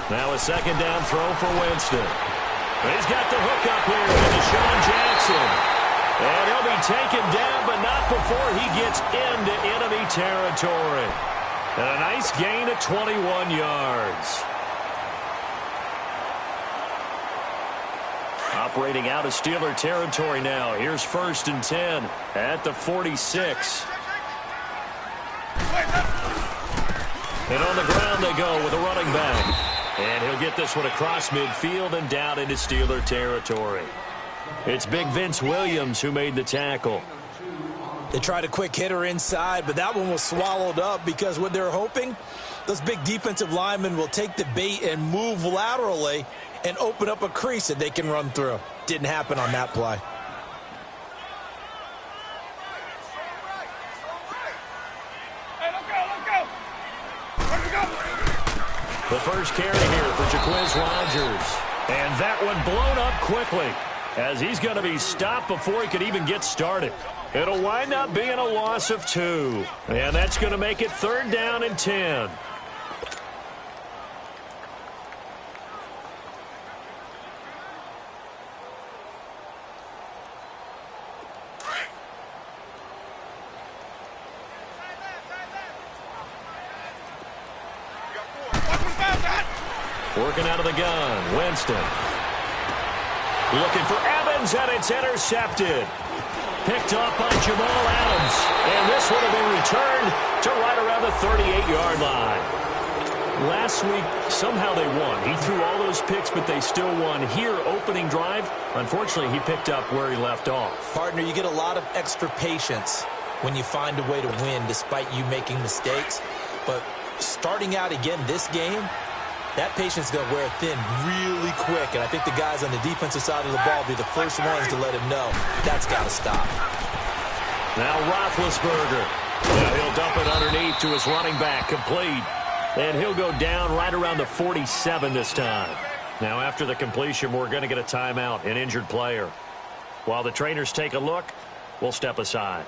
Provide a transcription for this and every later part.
Now a second down throw for Winston. He's got the hook up here to Deshaun Jackson. And he'll be taken down, but not before he gets into enemy territory. And a nice gain of 21 yards. Operating out of Steeler territory now. Here's 1st and 10 at the 46. And on the ground they go with a running back. And he'll get this one across midfield and down into Steeler territory. It's Big Vince Williams who made the tackle. They tried a quick hitter inside, but that one was swallowed up because what they're hoping, those big defensive linemen will take the bait and move laterally and open up a crease that they can run through. Didn't happen on that play. The first carry here for Jacquizz Rodgers. And that one blown up quickly as he's going to be stopped before he could even get started. It'll wind up being a loss of 2. And that's going to make it 3rd down and 10. Working out of the gun, Winston. Looking for Evans, and it's intercepted. Picked off by Jamal Adams. And this one will be returned to right around the 38-yard line. Last week, somehow they won. He threw all those picks, but they still won. Here, opening drive, unfortunately, he picked up where he left off. Partner, you get a lot of extra patience when you find a way to win despite you making mistakes. But starting out again this game, that patience is going to wear thin really quick, and I think the guys on the defensive side of the ball will be the first ones to let him know that's got to stop. Now Roethlisberger. Now he'll dump it underneath to his running back, complete. And he'll go down right around the 47 this time. Now after the completion, we're going to get a timeout, an injured player. While the trainers take a look, we'll step aside.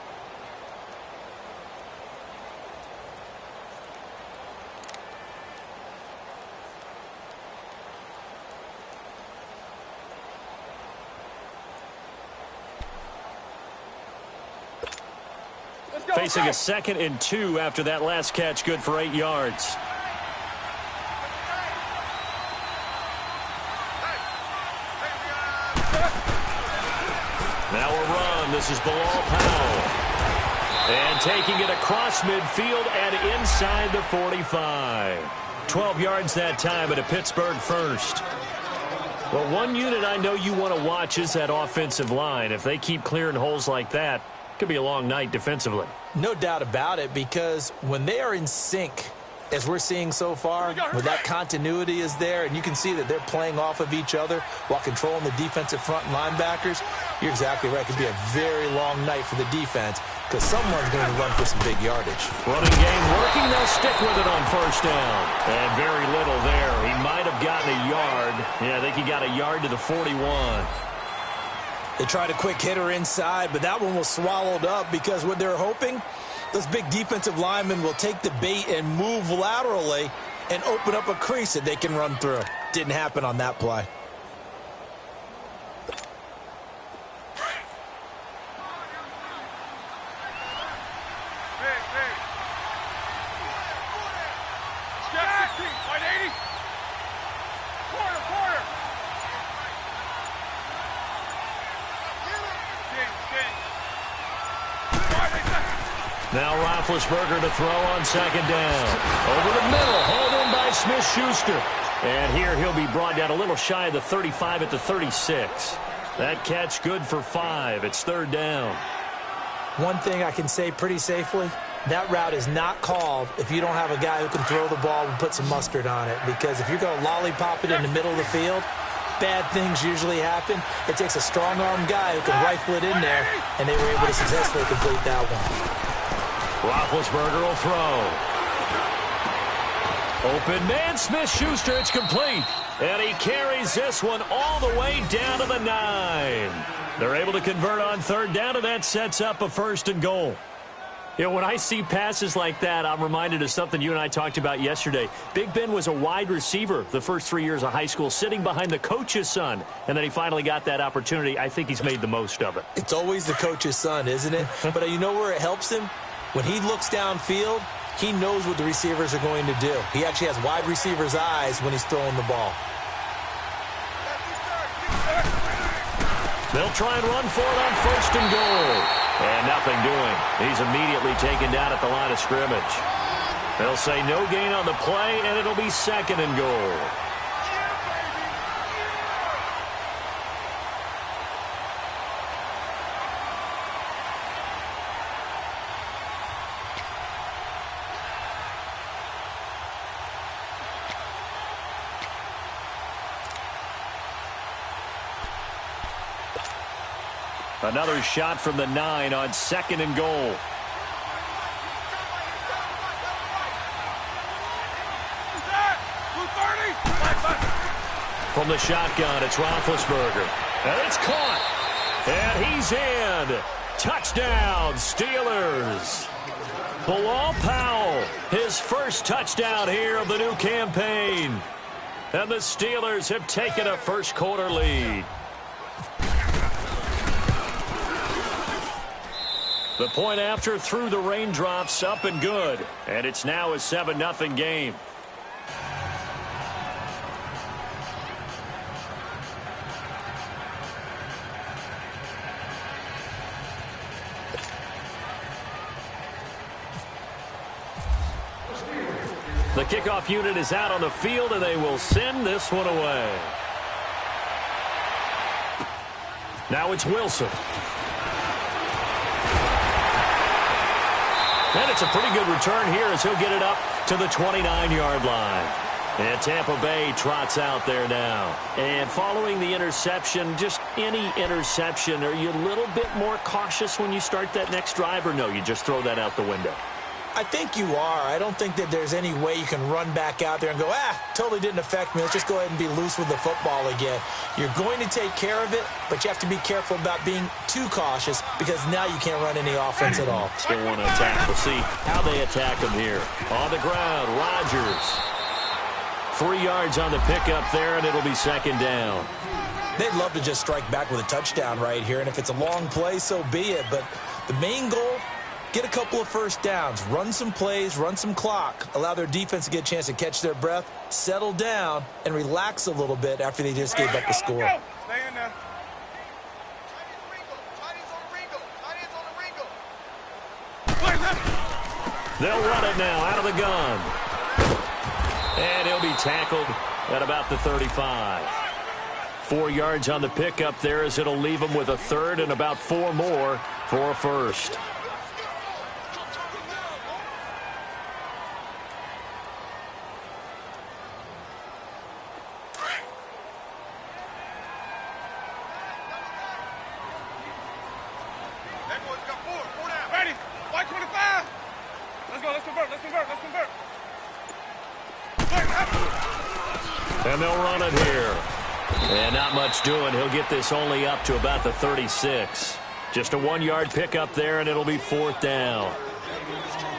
Facing a 2nd and 2 after that last catch, good for 8 yards. Now a run. This is Bilal Powell. And taking it across midfield and inside the 45. 12 yards that time at a Pittsburgh first. Well, one unit I know you want to watch is that offensive line. If they keep clearing holes like that, could be a long night defensively. No doubt about it, because when they are in sync, as we're seeing so far, when that continuity is there, and you can see that they're playing off of each other while controlling the defensive front and linebackers, you're exactly right. It could be a very long night for the defense because someone's going to run for some big yardage. Running game working. They'll stick with it on 1st down. And very little there. He might have gotten a yard. Yeah, I think he got a yard to the 41. They tried a quick hitter inside, but that one was swallowed up because what they're hoping, those big defensive linemen will take the bait and move laterally and open up a crease that they can run through. Didn't happen on that play. Now Roethlisberger to throw on 2nd down. Over the middle, hauled in by Smith-Schuster. And here he'll be brought down a little shy of the 35 at the 36. That catch good for 5. It's 3rd down. One thing I can say pretty safely, that route is not called if you don't have a guy who can throw the ball and put some mustard on it. Because if you're going to lollipop it in the middle of the field, bad things usually happen. It takes a strong-arm guy who can rifle it in there, and they were able to successfully complete that one. Roethlisberger will throw. Open man, Smith-Schuster, it's complete. And he carries this one all the way down to the 9. They're able to convert on 3rd down, and that sets up a 1st and goal. You know, when I see passes like that, I'm reminded of something you and I talked about yesterday. Big Ben was a wide receiver the first 3 years of high school, sitting behind the coach's son, and then he finally got that opportunity. I think he's made the most of it. It's always the coach's son, isn't it? But you know where it helps him? When he looks downfield, he knows what the receivers are going to do. He actually has wide receivers' eyes when he's throwing the ball. They'll try and run for it on 1st and goal. And nothing doing. He's immediately taken down at the line of scrimmage. They'll say no gain on the play, and it'll be 2nd and goal. Another shot from the 9 on 2nd and goal. From the shotgun, it's Roethlisberger. And it's caught. And he's in. Touchdown, Steelers. Bilal Powell, his first touchdown here of the new campaign. And the Steelers have taken a first-quarter lead. The point after through the raindrops, up and good. And it's now a 7-0 game. The kickoff unit is out on the field, and they will send this one away. Now it's Wilson. And it's a pretty good return here as he'll get it up to the 29-yard line. And Tampa Bay trots out there now. And following the interception, just any interception, are you a little bit more cautious when you start that next drive, or no, you just throw that out the window? I think you are. I don't think that there's any way you can run back out there and go, totally didn't affect me. Let's just go ahead and be loose with the football again. You're going to take care of it, but you have to be careful about being too cautious because now you can't run any offense at all. Still want to attack. We'll see how they attack him here. On the ground, Rodgers. 3 yards on the pickup there, and it'll be 2nd down. They'd love to just strike back with a touchdown right here, and if it's a long play, so be it. But the main goal, get a couple of first downs, run some plays, run some clock, allow their defense to get a chance to catch their breath, settle down, and relax a little bit after they just gave up the score. Stay in there. They'll run it now out of the gun. And he'll be tackled at about the 35. 4 yards on the pickup there as it'll leave him with a 3rd and about 4 more for a first. And they'll run it here. And not much doing. He'll get this only up to about the 36. Just a 1-yard pickup there, and it'll be 4th down.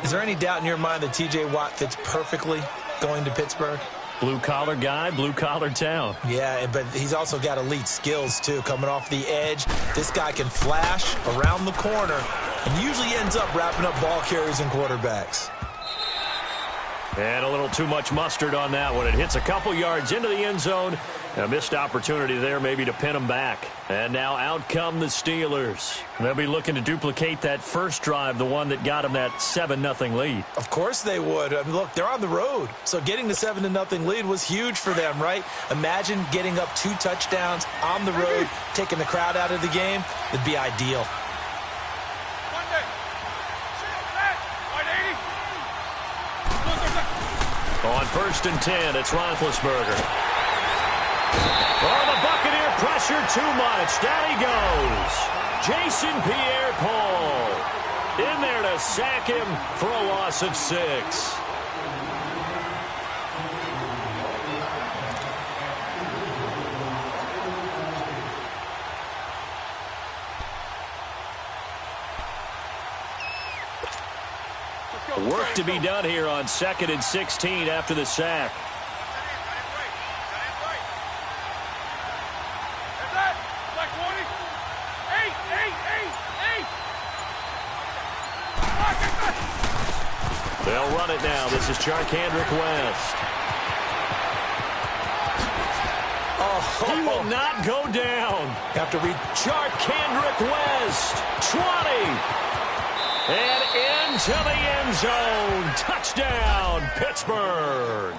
Is there any doubt in your mind that T.J. Watt fits perfectly going to Pittsburgh? Blue-collar guy, blue-collar town. Yeah, but he's also got elite skills, too, coming off the edge. This guy can flash around the corner and usually ends up wrapping up ball carriers and quarterbacks. And a little too much mustard on that one. It hits a couple yards into the end zone. A missed opportunity there maybe to pin them back. And now out come the Steelers. They'll be looking to duplicate that first drive, the one that got them that 7-0 lead. Of course they would. I mean, look, they're on the road. So getting the 7-0 lead was huge for them, right? Imagine getting up 2 touchdowns on the road, taking the crowd out of the game. It'd be ideal. On 1st and 10, it's Roethlisberger. Oh, the Buccaneer pressure too much. Down he goes. Jason Pierre-Paul in there to sack him for a loss of 6. Work to be done here on 2nd and 16 after the sack. They'll run it now. This is Charcandrick West. He will not go down. Have to read. Charcandrick West, 20. And into the end zone. Touchdown, Pittsburgh.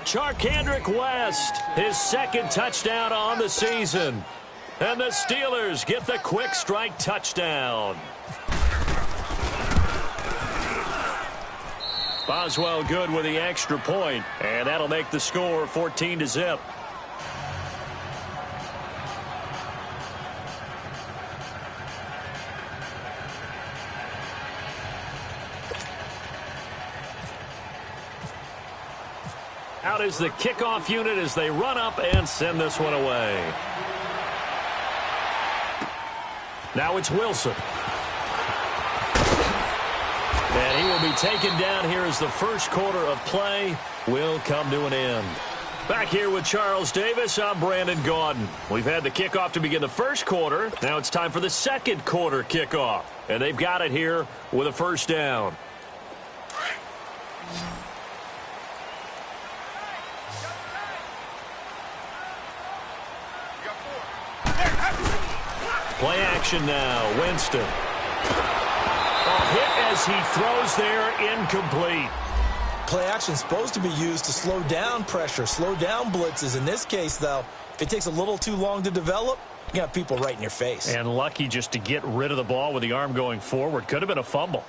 Charcandrick West, his 2nd touchdown on the season. And the Steelers get the quick strike touchdown. Boswell good with the extra point, and that'll make the score 14-0. Out is the kickoff unit as they run up and send this one away. Now it's Wilson. And he will be taken down here as the first quarter of play will come to an end. Back here with Charles Davis, I'm Brandon Gaudin. We've had the kickoff to begin the first quarter. Now it's time for the second quarter kickoff. And they've got it here with a first down. Play action now, Winston. Hit as he throws there, incomplete. Play action is supposed to be used to slow down pressure, slow down blitzes. In this case, though, if it takes a little too long to develop, you got people right in your face. And lucky just to get rid of the ball with the arm going forward. Could have been a fumble.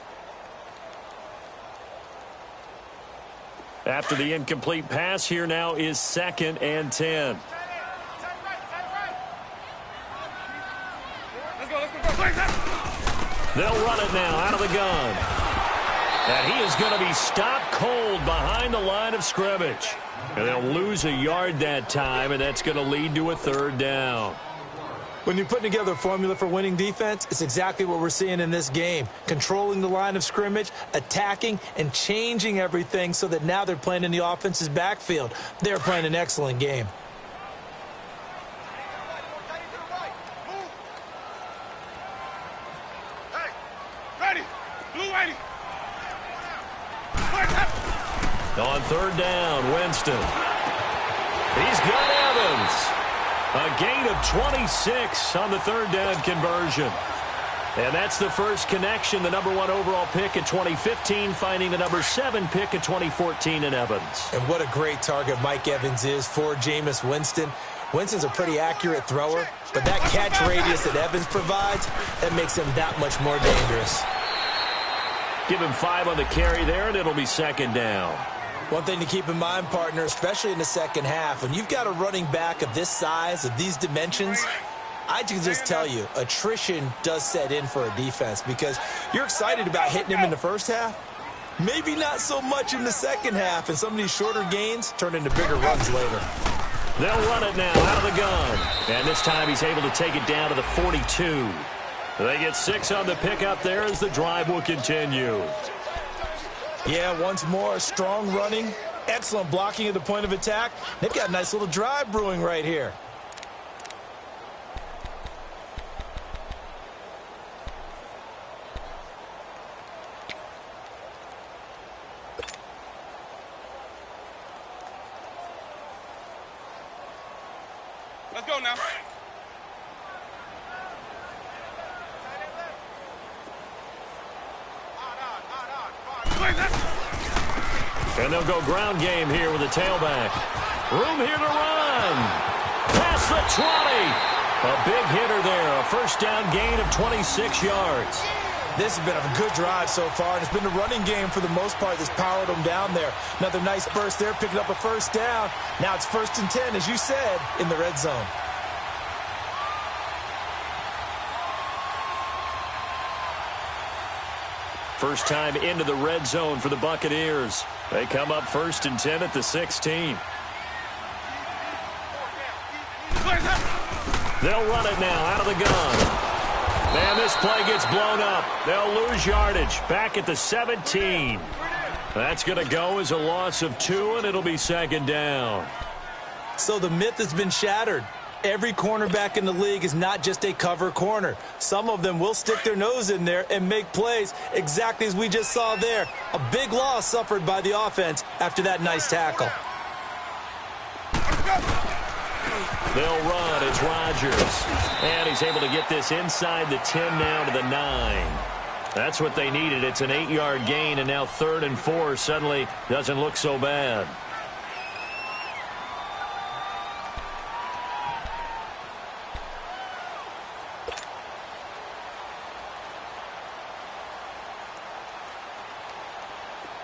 After the incomplete pass, here now is 2nd and 10. They'll run it now out of the gun. And he is going to be stopped cold behind the line of scrimmage. And they'll lose a yard that time, and that's going to lead to a 3rd down. When you're putting together a formula for winning defense, it's exactly what we're seeing in this game. Controlling the line of scrimmage, attacking, and changing everything so that now they're playing in the offense's backfield. They're playing an excellent game. On 3rd down, Winston. He's got Evans. A gain of 26 on the 3rd down conversion. And that's the first connection, the number 1 overall pick in 2015, finding the number 7 pick in 2014 in Evans. And what a great target Mike Evans is for Jameis Winston. Winston's a pretty accurate thrower, but that catch radius that Evans provides, that makes him that much more dangerous. Give him 5 on the carry there, and it'll be 2nd down. One thing to keep in mind, partner, especially in the second half, when you've got a running back of this size, of these dimensions, I can just tell you, attrition does set in for a defense because you're excited about hitting him in the first half. Maybe not so much in the second half, and some of these shorter gains turn into bigger runs later. They'll run it now out of the gun. And this time he's able to take it down to the 42. They get 6 on the pickup there as the drive will continue. Yeah, once more, strong running, excellent blocking at the point of attack. They've got a nice little drive brewing right here. Let's go now. And they'll go ground game here with a tailback. Room here to run. Past the 20. A big hitter there. A first down gain of 26 yards. This has been a good drive so far, and it's been the running game for the most part that's powered them down there. Another nice burst there, picking up a first down. Now it's 1st and 10, as you said, in the red zone. First time into the red zone for the Buccaneers. They come up 1st and 10 at the 16. They'll run it now out of the gun. And this play gets blown up. They'll lose yardage. Back at the 17. That's going to go as a loss of 2, and it'll be second down. So the myth has been shattered. Every cornerback in the league is not just a cover corner. Some of them will stick their nose in there and make plays exactly as we just saw there. A big loss suffered by the offense after that nice tackle. They'll run. It's Rodgers. And he's able to get this inside the 10 now to the 9. That's what they needed. It's an 8-yard gain, and now 3rd and 4 suddenly doesn't look so bad.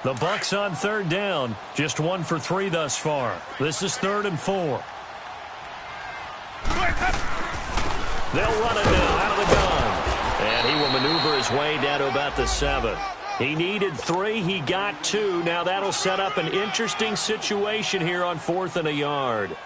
The Bucs on 3rd down. Just 1 for 3 thus far. This is 3rd and 4. They'll run it now out of the gun. And he will maneuver his way down to about the 7. He needed 3. He got 2. Now that'll set up an interesting situation here on 4th and a yard.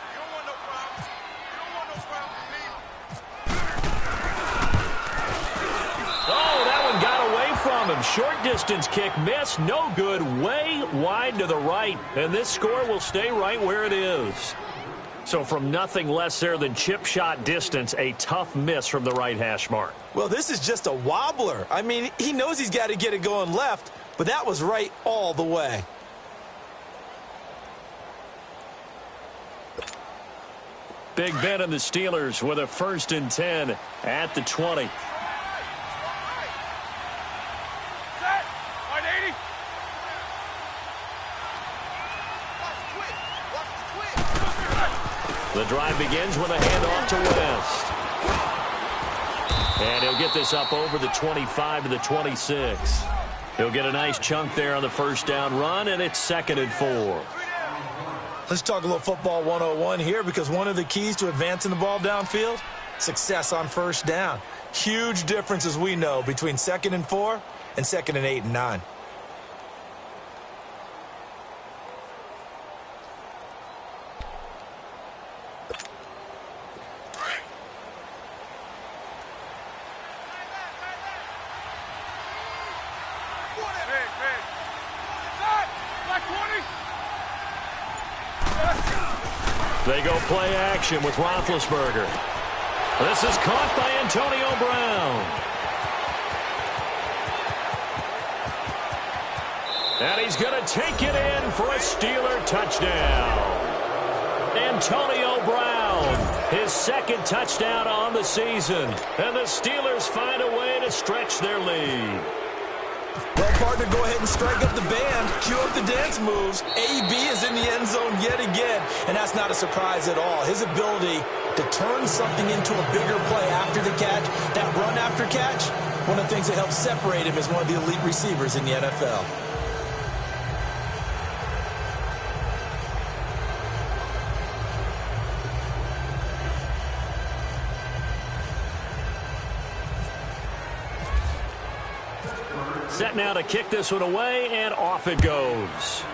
Oh, that one got away from him. Short distance kick missed. No good. Way wide to the right. And this score will stay right where it is. So from nothing less there than chip shot distance, a tough miss from the right hash mark. Well, this is just a wobbler. I mean, he knows he's got to get it going left, but that was right all the way. Big Ben and the Steelers with a 1st and 10 at the 20. The drive begins with a handoff to West. And he'll get this up over the 25 to the 26. He'll get a nice chunk there on the 1st down run, and it's 2nd and 4. Let's talk a little football 101 here, because one of the keys to advancing the ball downfield, success on 1st down. Huge difference, as we know, between 2nd and 4 and 2nd and 8 and 9. They go play action with Roethlisberger. This is caught by Antonio Brown. And he's going to take it in for a Steeler touchdown. Antonio Brown, his 2nd touchdown on the season. And the Steelers find a way to stretch their lead. Well, partner, go ahead and strike up the band. Cue up the dance moves. AB is in the end zone yet again, and that's not a surprise at all. His ability to turn something into a bigger play after the catch, that run after catch, one of the things that helps separate him as one of the elite receivers in the NFL. Set now to kick this one away, and off it goes.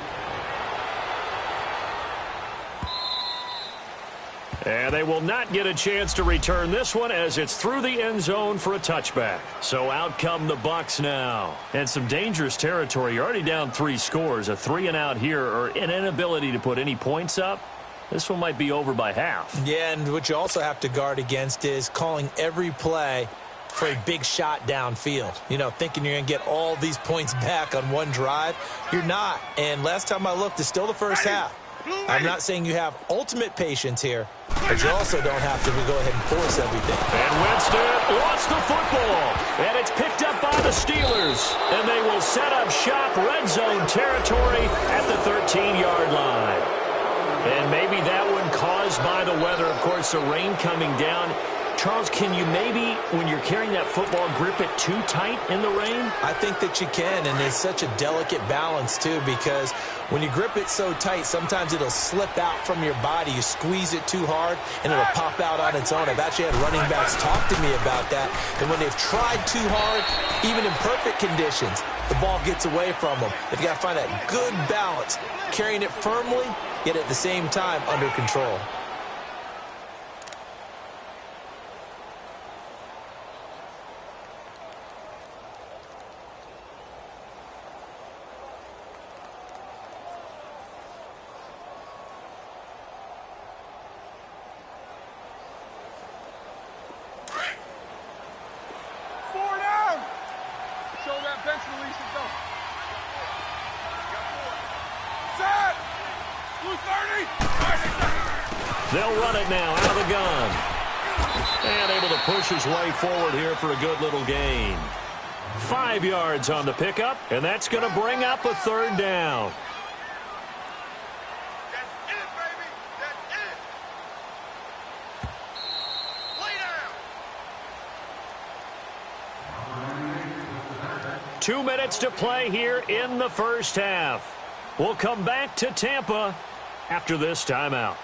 And they will not get a chance to return this one as it's through the end zone for a touchback. So out come the Bucs now. And some dangerous territory. You're already down 3 scores. A 3-and-out here, or an inability to put any points up. This one might be over by half. Yeah, and what you also have to guard against is calling every play for a big shot downfield. You know, thinking you're going to get all these points back on one drive. You're not. And last time I looked, it's still the first half. I'm not saying you have ultimate patience here, but you also don't have to go ahead and force everything. And Winston lost the football. And it's picked up by the Steelers. And they will set up shop red zone territory at the 13-yard line. And maybe that one caused by the weather. Of course, the rain coming down. Charles, can you maybe, when you're carrying that football, grip it too tight in the rain? I think that you can, and it's such a delicate balance, too, because when you grip it so tight, sometimes it'll slip out from your body. You squeeze it too hard, and it'll pop out on its own. I've actually had running backs talk to me about that, and when they've tried too hard, even in perfect conditions, the ball gets away from them. They've got to find that good balance, carrying it firmly, yet at the same time under control. They'll run it now out of the gun. And able to push his way forward here for a good little gain. 5 yards on the pickup, and that's going to bring up a third down. That's it, baby. That's it. Lay down. 2 minutes to play here in the first half. We'll come back to Tampa after this timeout.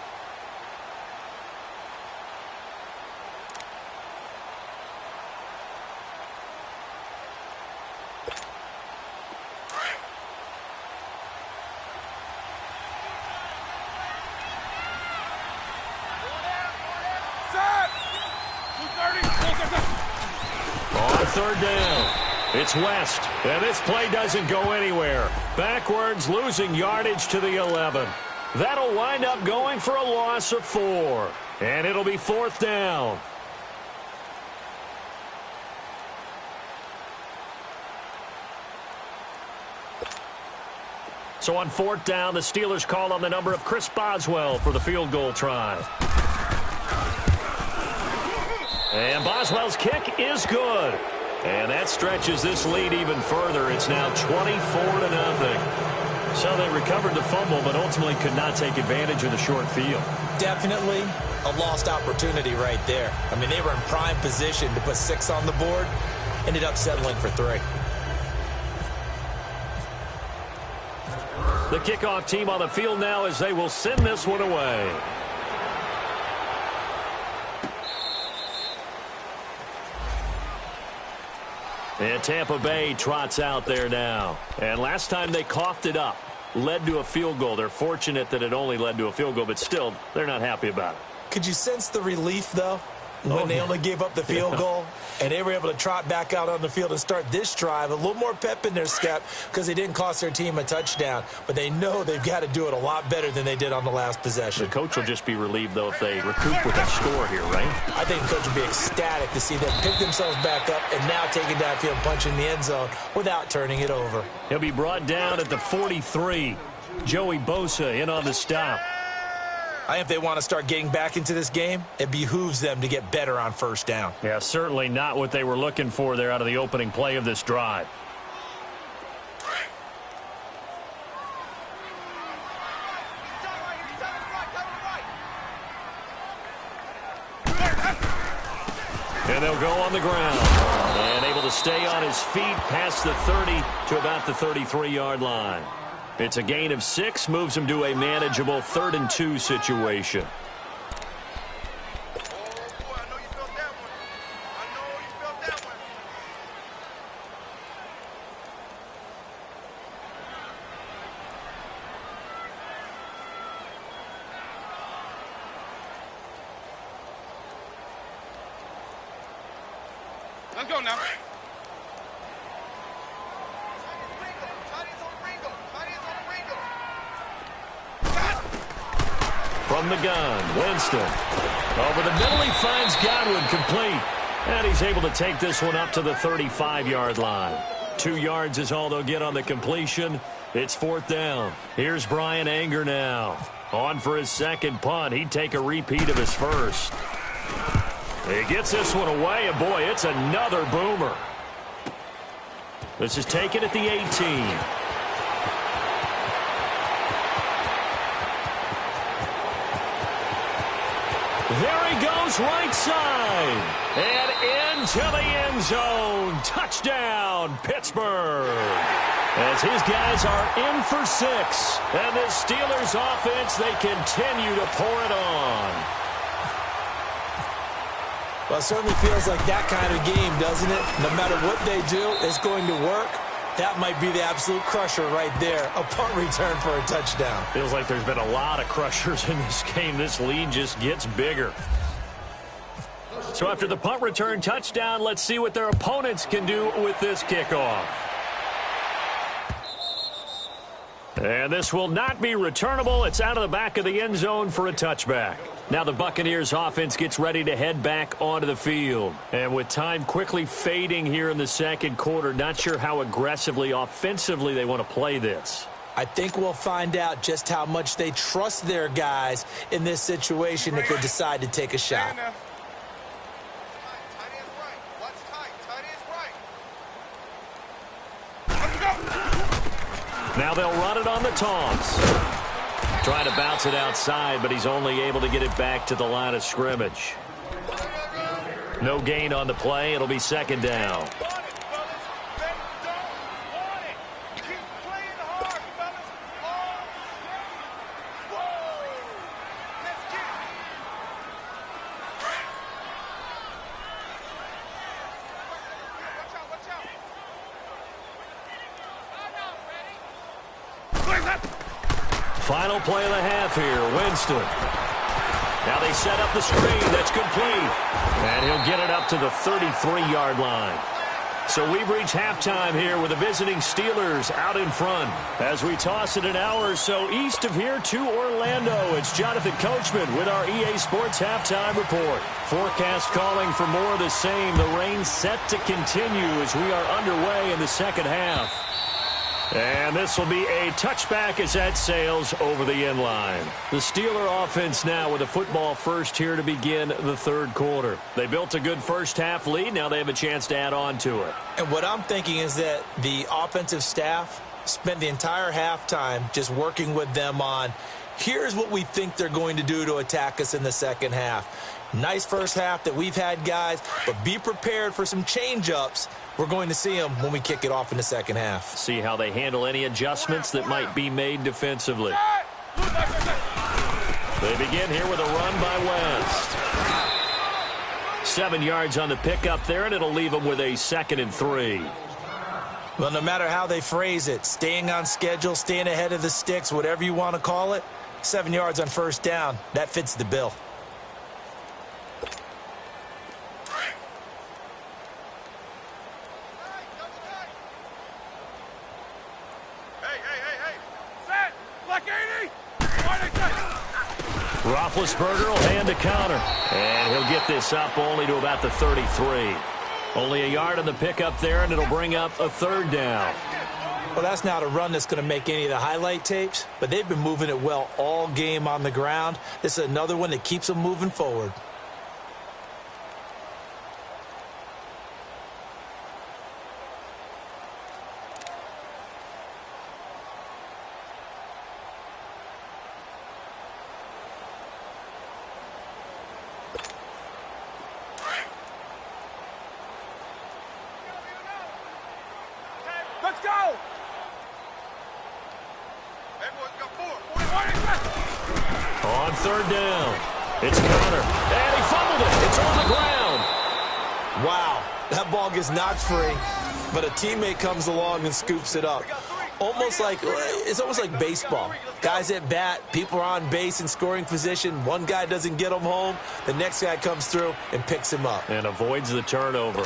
On third down, it's West, and this play doesn't go anywhere. Backwards, losing yardage to the 11. That'll wind up going for a loss of 4, and it'll be fourth down. So on fourth down, the Steelers call on the number of Chris Boswell for the field goal try. And Boswell's kick is good. And that stretches this lead even further. It's now 24-0. So they recovered the fumble, but ultimately could not take advantage of the short field. Definitely a lost opportunity right there. I mean, they were in prime position to put 6 on the board. Ended up settling for 3. The kickoff team on the field now as they will send this one away. And Tampa Bay trots out there now. And last time they coughed it up, led to a field goal. They're fortunate that it only led to a field goal, but still, they're not happy about it. Could you sense the relief, though, when they only gave up the field goal? And they were able to trot back out on the field and start this drive. A little more pep in their step because they didn't cost their team a touchdown. But they know they've got to do it a lot better than they did on the last possession. The coach will just be relieved, though, if they recoup with a score here, right? I think the coach will be ecstatic to see them pick themselves back up and now take it downfield and punch in the end zone without turning it over. He'll be brought down at the 43. Joey Bosa in on the stop. I think if they want to start getting back into this game, it behooves them to get better on first down. Yeah, certainly not what they were looking for there out of the opening play of this drive. And they'll go on the ground. And able to stay on his feet past the 30 to about the 33-yard line. It's a gain of 6, moves him to a manageable 3rd and 2 situation. Let's go now. From the gun, Winston. Over the middle, he finds Godwin complete. And he's able to take this one up to the 35-yard line. 2 yards is all they'll get on the completion. It's fourth down. Here's Brian Anger now. On for his second punt. He'd take a repeat of his first. He gets this one away, and boy, it's another boomer. This is taken at the 18. There he goes, right side. And into the end zone. Touchdown, Pittsburgh. As his guys are in for 6. And the Steelers offense, they continue to pour it on. Well, it certainly feels like that kind of game, doesn't it? No matter what they do, it's going to work. That might be the absolute crusher right there. A punt return for a touchdown. Feels like there's been a lot of crushers in this game. This lead just gets bigger. So after the punt return touchdown, let's see what their opponents can do with this kickoff. And this will not be returnable. It's out of the back of the end zone for a touchback. Now the Buccaneers offense gets ready to head back onto the field. And with time quickly fading here in the second quarter, not sure how aggressively, offensively they want to play this. I think we'll find out just how much they trust their guys in this situation if they decide to take a shot. Now they'll run it on the taunts. Trying to bounce it outside, but he's only able to get it back to the line of scrimmage. No gain on the play. It'll be second down. Final play of the half here, Winston. Now they set up the screen. That's complete. And he'll get it up to the 33-yard line. So we've reached halftime here with the visiting Steelers out in front. As we toss it an hour or so east of here to Orlando, it's Jonathan Coachman with our EA Sports Halftime Report. Forecast calling for more of the same. The rain set to continue as we are underway in the second half. And this will be a touchback as that sails over the end line. The Steeler offense now with a football first here to begin the third quarter. They built a good first half lead. Now they have a chance to add on to it. And what I'm thinking is that the offensive staff spent the entire halftime just working with them on, here's what we think they're going to do to attack us in the second half. Nice first half that we've had, guys, but be prepared for some change-ups. We're going to see them when we kick it off in the second half. See how they handle any adjustments that might be made defensively. They begin here with a run by West. 7 yards on the pickup there, and it'll leave them with a 2nd and 3. Well, no matter how they phrase it, staying on schedule, staying ahead of the sticks, whatever you want to call it, 7 yards on first down, that fits the bill. Roethlisberger will hand a counter. And he'll get this up only to about the 33. Only a yard on the pickup there, and it'll bring up a 3rd down. Well, that's not a run that's going to make any of the highlight tapes, but they've been moving it well all game on the ground. This is another one that keeps them moving forward. Let's go! On 3rd down, it's Connor. And he fumbled it. It's on the ground. Wow, that ball gets knocked free, but a teammate comes along and scoops it up. It's almost like baseball. Guys at bat, people are on base in scoring position. One guy doesn't get him home. The next guy comes through and picks him up. And avoids the turnover.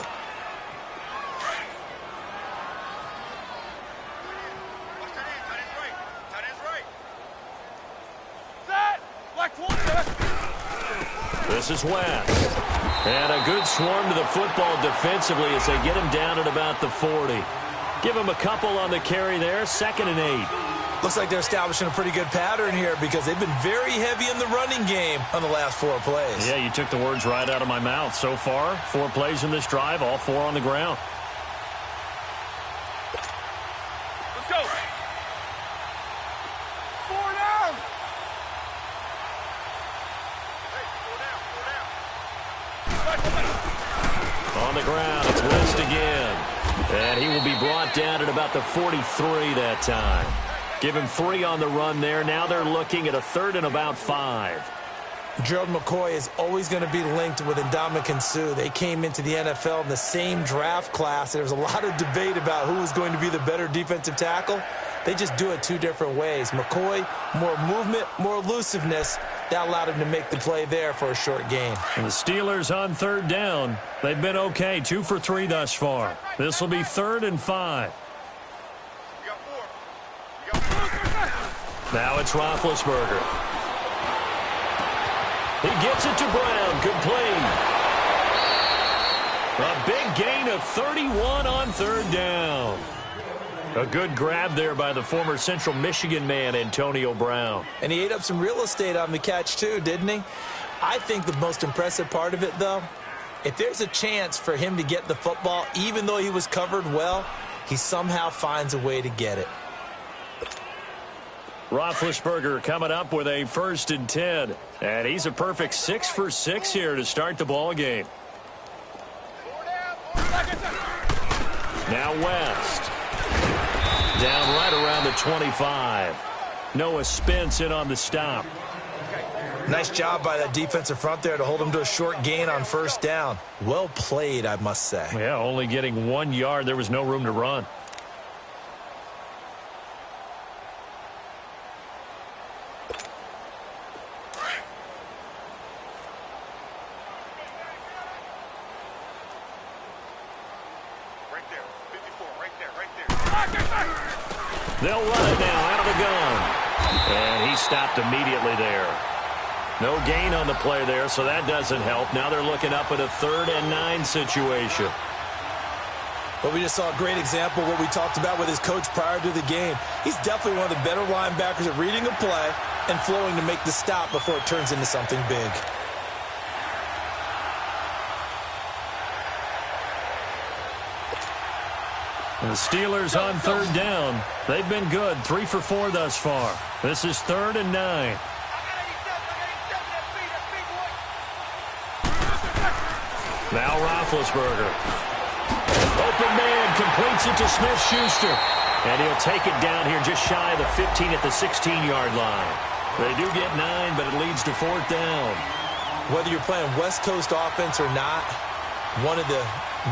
This is West. And a good swarm to the football defensively as they get him down at about the 40. Give him a couple on the carry there, 2nd and 8. Looks like they're establishing a pretty good pattern here because they've been very heavy in the running game on the last 4 plays. Yeah, you took the words right out of my mouth. So far, 4 plays in this drive, all 4 on the ground. Let's go. 4 down. On the ground, it's West again. And he will be brought down at about the 43 that time. Give him 3 on the run there. Now they're looking at a 3rd and about 5. Gerald McCoy is always going to be linked with Ndamukong Suh. They came into the NFL in the same draft class. There was a lot of debate about who was going to be the better defensive tackle. They just do it 2 different ways. McCoy, more movement, more elusiveness. That allowed him to make the play there for a short gain. And the Steelers on 3rd down. They've been okay, 2 for 3 thus far. This will be 3rd and 5. Now it's Roethlisberger. He gets it to Brown, complete. A big gain of 31 on 3rd down. A good grab there by the former Central Michigan man, Antonio Brown. And he ate up some real estate on the catch too, didn't he? I think the most impressive part of it, though, if there's a chance for him to get the football, even though he was covered well, he somehow finds a way to get it. Roethlisberger coming up with a 1st and 10. And he's a perfect 6 for 6 here to start the ball game. Now West. Down right around the 25. Noah Spence in on the stop. Nice job by that defensive front there to hold him to a short gain on 1st down. Well played, I must say. Yeah, only getting 1 yard. There was no room to run. They'll run it now out of the gun. And he stopped immediately there. No gain on the play there, so that doesn't help. Now they're looking up at a 3rd and 9 situation. But we just saw a great example of what we talked about with his coach prior to the game. He's definitely one of the better linebackers at reading a play and flowing to make the stop before it turns into something big. The Steelers on 3rd down. They've been good, 3 for 4 thus far. This is 3rd and 9. Now Roethlisberger. Open man, completes it to Smith-Schuster. And he'll take it down here just shy of the 15 at the 16-yard line. They do get 9, but it leads to 4th down. Whether you're playing West Coast offense or not, one of the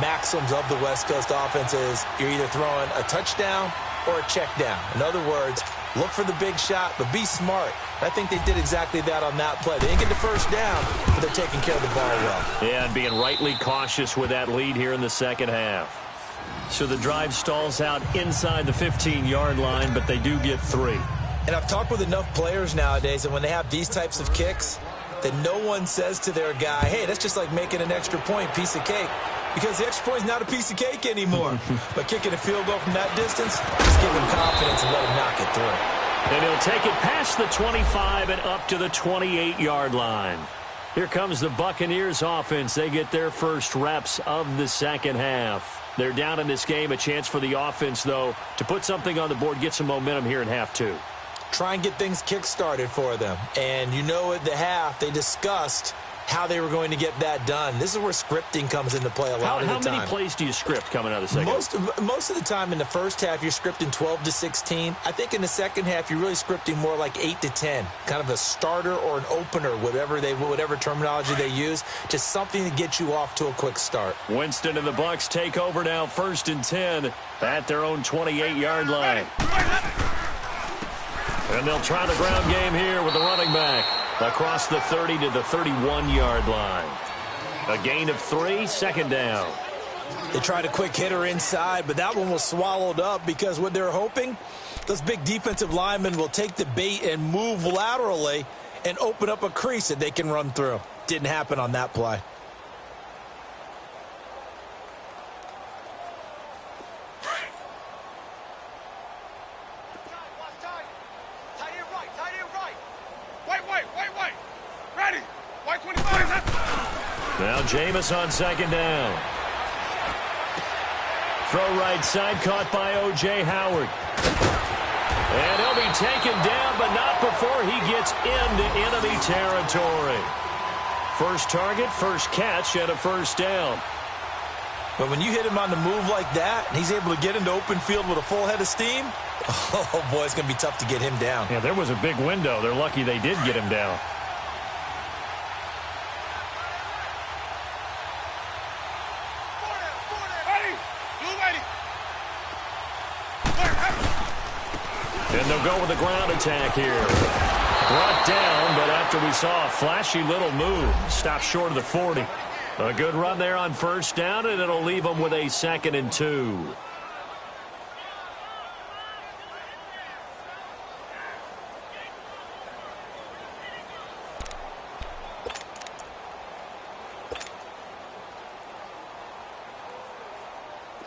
maxims of the West Coast offense is you're either throwing a touchdown or a check down. In other words, look for the big shot, but be smart. I think they did exactly that on that play. They didn't get the 1st down, but they're taking care of the ball well. Yeah, and being rightly cautious with that lead here in the 2nd half. So the drive stalls out inside the 15-yard line, but they do get 3. And I've talked with enough players nowadays, and when they have these types of kicks, that no one says to their guy, hey, that's just like making an extra point, piece of cake. Because the extra point is not a piece of cake anymore. But kicking a field goal from that distance, just give him confidence and let him knock it through. And he'll take it past the 25 and up to the 28-yard line. Here comes the Buccaneers offense. They get their first reps of the 2nd half. They're down in this game. A chance for the offense, though, to put something on the board, get some momentum here in half 2. Try and get things kick-started for them. And you know at the half, they discussed how they were going to get that done. This is where scripting comes into play a lot of the time. How many plays do you script coming out of the 2nd? Most of the time in the 1st half, you're scripting 12 to 16. I think in the 2nd half, you're really scripting more like 8 to 10. Kind of a starter or an opener, whatever terminology they use. Just something to get you off to a quick start. Winston and the Bucs take over now, 1st and 10 at their own 28-yard line. And they'll try the ground game here with the running back across the 30 to the 31-yard line. A gain of 3, 2nd down. They tried a quick hitter inside, but that one was swallowed up because what they're hoping, those big defensive linemen will take the bait and move laterally and open up a crease that they can run through. Didn't happen on that play. Now Jameis on 2nd down. Throw right side, caught by O.J. Howard. And he'll be taken down, but not before he gets into enemy territory. First target, first catch, and a 1st down. But when you hit him on the move like that, and he's able to get into open field with a full head of steam, oh boy, it's going to be tough to get him down. Yeah, there was a big window. They're lucky they did get him down. And they'll go with a ground attack here. Brought down, but after we saw a flashy little move, stopped short of the 40. A good run there on 1st down, and it'll leave them with a 2nd and 2.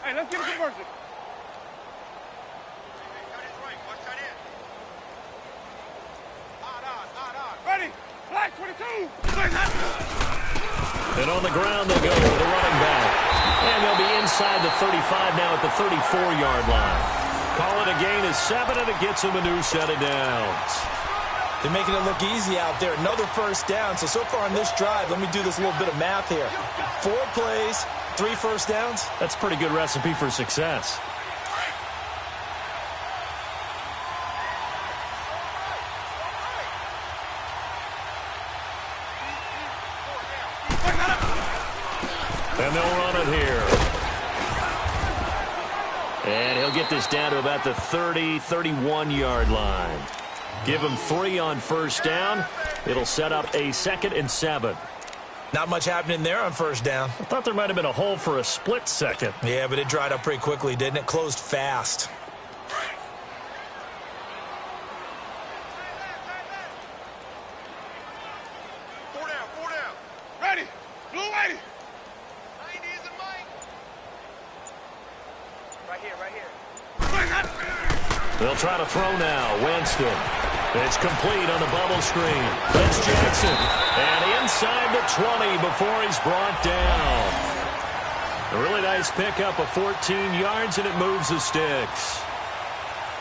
Hey, let's get a conversion. And on the ground they go with the running back. And they'll be inside the 35 now at the 34-yard line. Call it a gain of 7, and it gets them a new set of downs. They're making it look easy out there. Another first down. So far on this drive, let me do this little bit of math here. 4 plays, 3 first downs. That's a pretty good recipe for success. And they'll run it here. And he'll get this down to about the 30, 31-yard line. Give him 3 on first down. It'll set up a 2nd and 7. Not much happening there on first down. I thought there might have been a hole for a split second. Yeah, but it dried up pretty quickly, didn't it? Closed fast. Four down. Ready. Blue lady. Right here. They'll try to throw now. Winston. It's complete on the bubble screen. That's Jackson. And inside the 20 before he's brought down. A really nice pickup of 14 yards, and it moves the sticks.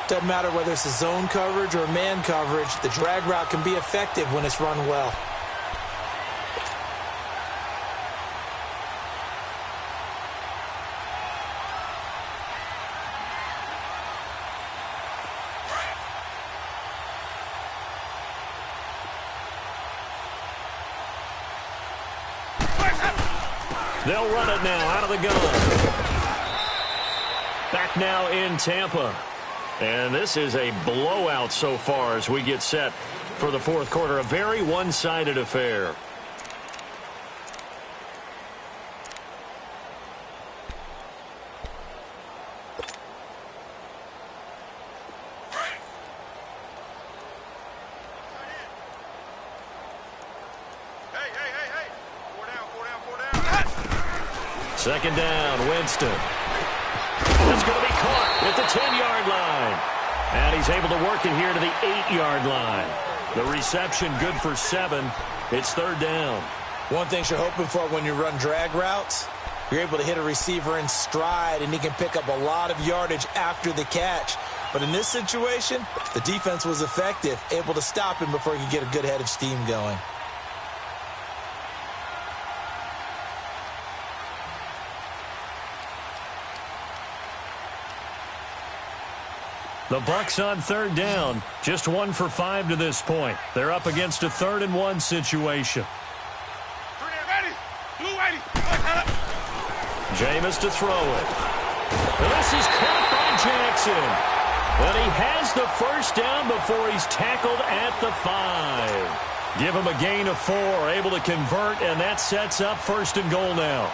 Doesn't matter whether it's a zone coverage or man coverage. The drag route can be effective when it's run well. They'll run it now out of the gun. Back now in Tampa. And this is a blowout so far as we get set for the fourth quarter. A very one-sided affair. Second down, Winston. That's going to be caught at the 10-yard line. And he's able to work it here to the 8-yard line. The reception good for 7. It's third down. One thing you're hoping for when you run drag routes, you're able to hit a receiver in stride, and he can pick up a lot of yardage after the catch. But in this situation, the defense was effective, able to stop him before he could get a good head of steam going. The Bucs on third down, just 1 for 5 to this point. They're up against a 3rd and 1 situation. Ready. Blue lady. Jameis to throw it. And this is caught by Jackson. And he has the first down before he's tackled at the 5. Give him a gain of 4, able to convert, and that sets up 1st and goal now.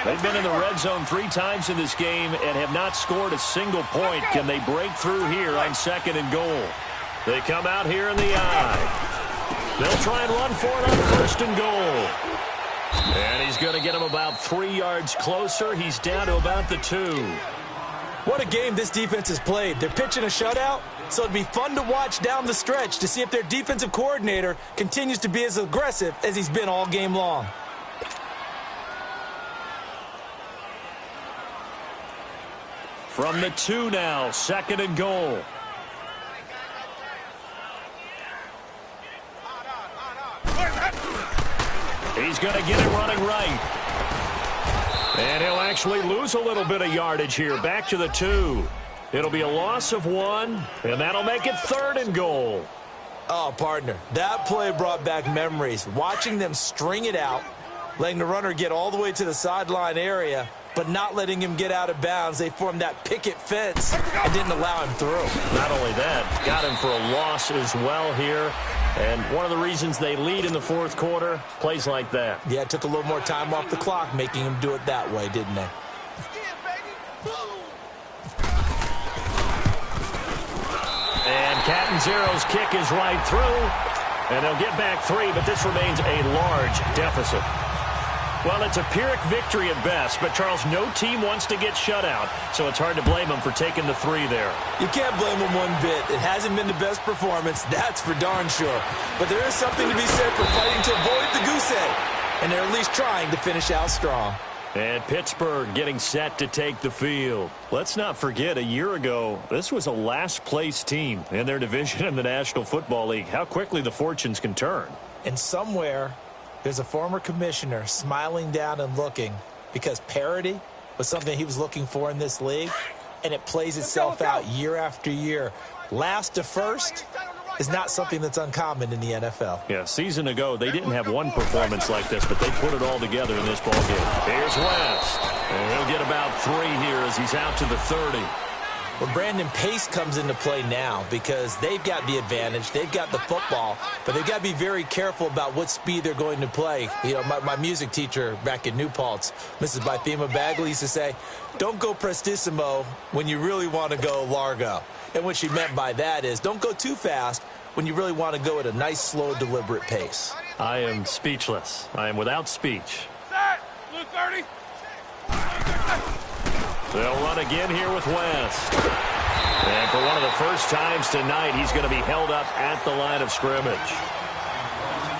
They've been in the red zone 3 times in this game and have not scored a single point. Can they break through here on 2nd and goal? They come out here in the eye. They'll try and run for it on 1st and goal. And he's going to get him about 3 yards closer. He's down to about the 2. What a game this defense has played. They're pitching a shutout, so it'd be fun to watch down the stretch to see if their defensive coordinator continues to be as aggressive as he's been all game long. From the 2 now, 2nd and goal. He's going to get it running right. And he'll actually lose a little bit of yardage here. Back to the 2. It'll be a loss of 1, and that'll make it 3rd and goal. Oh, partner, that play brought back memories. Watching them string it out, letting the runner get all the way to the sideline area, but not letting him get out of bounds. They formed that picket fence and didn't allow him through. Not only that, got him for a loss as well here. And one of the reasons they lead in the fourth quarter, plays like that. Yeah, it took a little more time off the clock, making him do it that way, didn't they? And Catanzero's kick is right through. And they'll get back 3, but this remains a large deficit. Well, it's a Pyrrhic victory at best, but, Charles, no team wants to get shut out, so it's hard to blame them for taking the 3 there. You can't blame them one bit. It hasn't been the best performance, that's for darn sure. But there is something to be said for fighting to avoid the goose egg, and they're at least trying to finish out strong. And Pittsburgh getting set to take the field. Let's not forget, a year ago, this was a last-place team in their division in the National Football League. How quickly the fortunes can turn. And somewhere, there's a former commissioner smiling down and looking because parity was something he was looking for in this league, and it plays itself out year after year. Last to first is not something that's uncommon in the NFL. Yeah, a season ago, they didn't have one performance like this, but they put it all together in this ballgame. Here's West, and he'll get about 3 here as he's out to the 30. Well, Brandon, pace comes into play now because they've got the advantage. They've got the football, but they've got to be very careful about what speed they're going to play. You know, my music teacher back in New Paltz, Mrs. Bythema Bagley, used to say, don't go prestissimo when you really want to go largo. And what she meant by that is don't go too fast when you really want to go at a nice, slow, deliberate pace. I am speechless. I am without speech. Set. Blue 30. They'll run again here with West. And for one of the first times tonight, he's going to be held up at the line of scrimmage.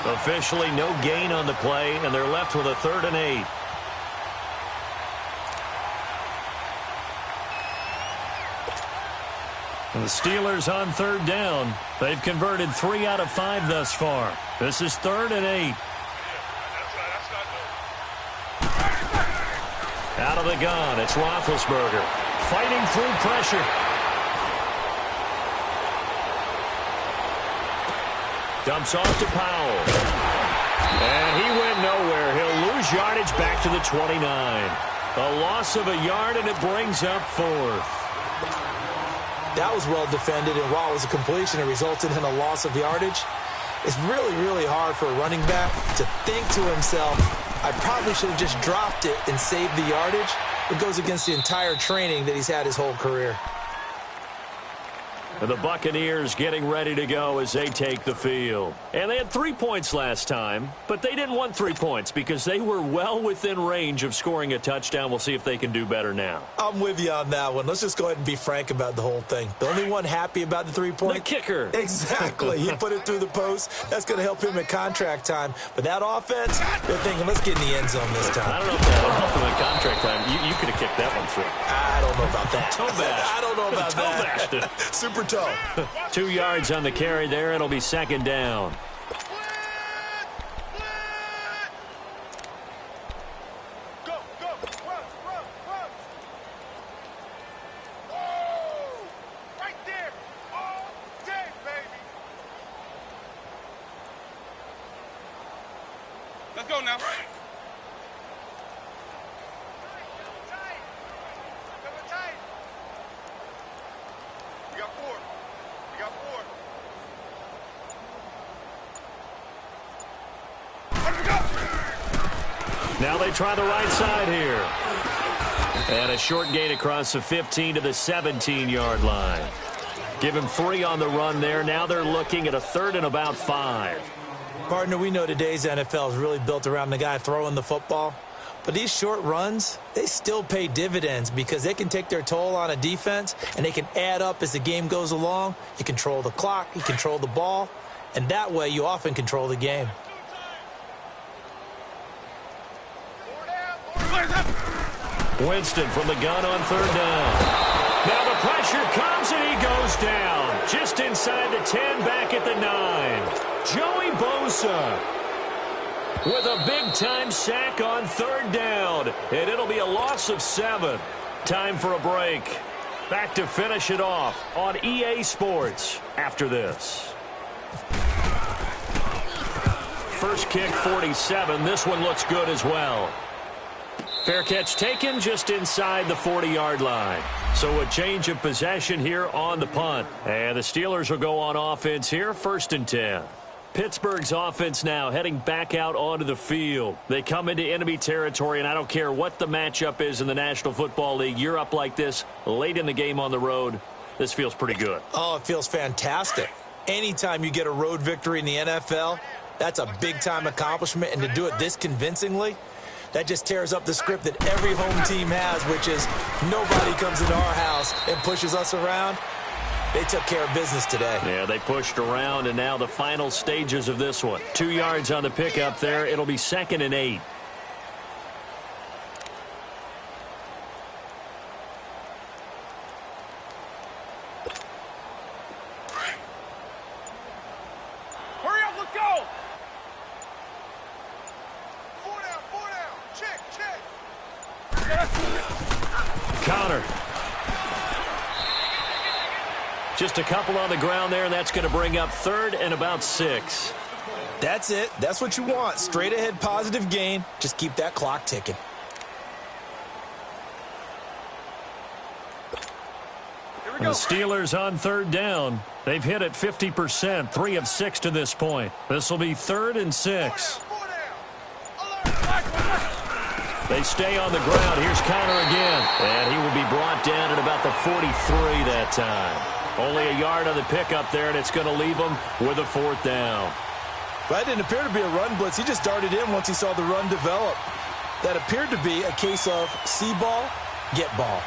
Officially no gain on the play, and they're left with a 3rd and 8. And the Steelers on 3rd down. They've converted 3 out of 5 thus far. This is 3rd and 8. Out of the gun, it's Roethlisberger. Fighting through pressure. Dumps off to Powell. And he went nowhere. He'll lose yardage back to the 29. A loss of a yard, and it brings up 4th. That was well defended, and while it was a completion, it resulted in a loss of yardage. It's really, really hard for a running back to think to himself, I probably should have just dropped it and saved the yardage. It goes against the entire training that he's had his whole career. And the Buccaneers getting ready to go as they take the field. And they had 3 points last time, but they didn't want 3 points because they were well within range of scoring a touchdown. We'll see if they can do better now. I'm with you on that one. Let's just go ahead and be frank about the whole thing. The only one happy about the 3-point? The kicker. Exactly. He put it through the post. That's going to help him at contract time. But that offense, they're thinking, let's get in the end zone this time. I don't know if that'll help him at contract time. You could have kicked that one through. I don't know about that. Toe bash. I don't know about that. Toe bashed. Super toe. 2 yards on the carry there. It'll be 2nd down. Go, go, run, run, run. Oh, right there. All day, baby. Let's go now. We got 4. We got 4. Let me go. Now they try the right side here. And a short gain across the 15 to the 17-yard line. Give him 3 on the run there. Now they're looking at a 3rd and about 5. Partner, we know today's NFL is really built around the guy throwing the football. But these short runs, they still pay dividends because they can take their toll on a defense and they can add up as the game goes along. You control the clock, you control the ball, and that way you often control the game. Winston from the gun on 3rd down. Now the pressure comes and he goes down. Just inside the 10, back at the 9. Joey Bosa with a big-time sack on 3rd down. And it'll be a loss of 7. Time for a break. Back to finish it off on EA Sports after this. First kick, 47. This one looks good as well. Fair catch taken just inside the 40-yard line. So a change of possession here on the punt. And the Steelers will go on offense here, 1st and 10. Pittsburgh's offense now heading back out onto the field. They come into enemy territory, and I don't care what the matchup is in the National Football League. You're up like this late in the game on the road. This feels pretty good. Oh, it feels fantastic. Anytime you get a road victory in the NFL, that's a big-time accomplishment, and to do it this convincingly, That just tears up the script that every home team has, which is nobody comes into our house and pushes us around. They took care of business today. Yeah, they pushed around, and now the final stages of this one. 2 yards on the pickup there. It'll be 2nd and 8. Hurry up, let's go! 4 down, 4 down. Check. Counter. Just a couple on the ground there, and that's going to bring up 3rd and about 6. That's it. That's what you want. Straight ahead positive gain. Just keep that clock ticking. The Steelers on 3rd down. They've hit it 50%, 3 of 6 to this point. This will be 3rd and 6. They stay on the ground. Here's Counter again. And he will be brought down at about the 43 that time. Only a yard on the pickup there, and it's going to leave him with a 4th down. That didn't appear to be a run blitz. He just darted in once he saw the run develop. That appeared to be a case of see ball, get ball.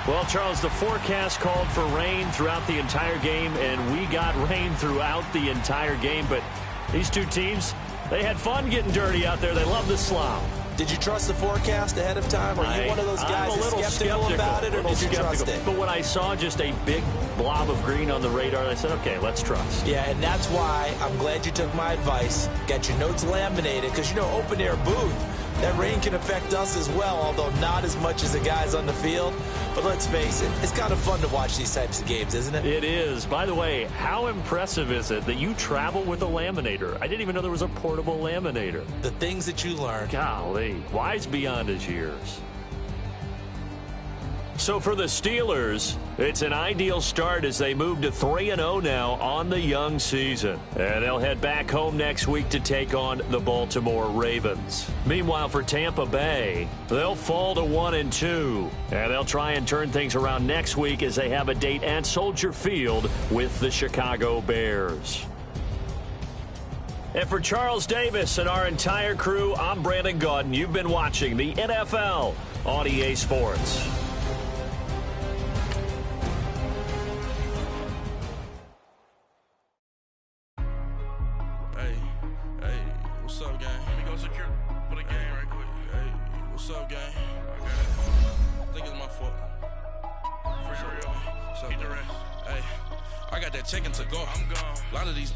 Well, Charles, the forecast called for rain throughout the entire game, and we got rain throughout the entire game. But these two teams, they had fun getting dirty out there. They love the slop. Did you trust the forecast ahead of time? Are you one of those guys that's skeptical about it, or did you trust it? But when I saw just a big blob of green on the radar, I said, okay, let's trust. Yeah, and that's why I'm glad you took my advice. Got your notes laminated, because, you know, open-air booth, that rain can affect us as well, although not as much as the guys on the field. But let's face it, it's kind of fun to watch these types of games, isn't it? It is. By the way, how impressive is it that you travel with a laminator? I didn't even know there was a portable laminator. The things that you learn. Golly, wise beyond his years. So for the Steelers, it's an ideal start as they move to 3-0 now on the young season. And they'll head back home next week to take on the Baltimore Ravens. Meanwhile, for Tampa Bay, they'll fall to 1-2. And they'll try and turn things around next week as they have a date at Soldier Field with the Chicago Bears. And for Charles Davis and our entire crew, I'm Brandon Gaudin. You've been watching the NFL on EA Sports. What's up, gang? Let me go secure for the game right quick. Hey, what's up, gang? I think it's my fault. For real. What's up, get the rest. Hey, I got that chicken to go. I'm gone. A lot of these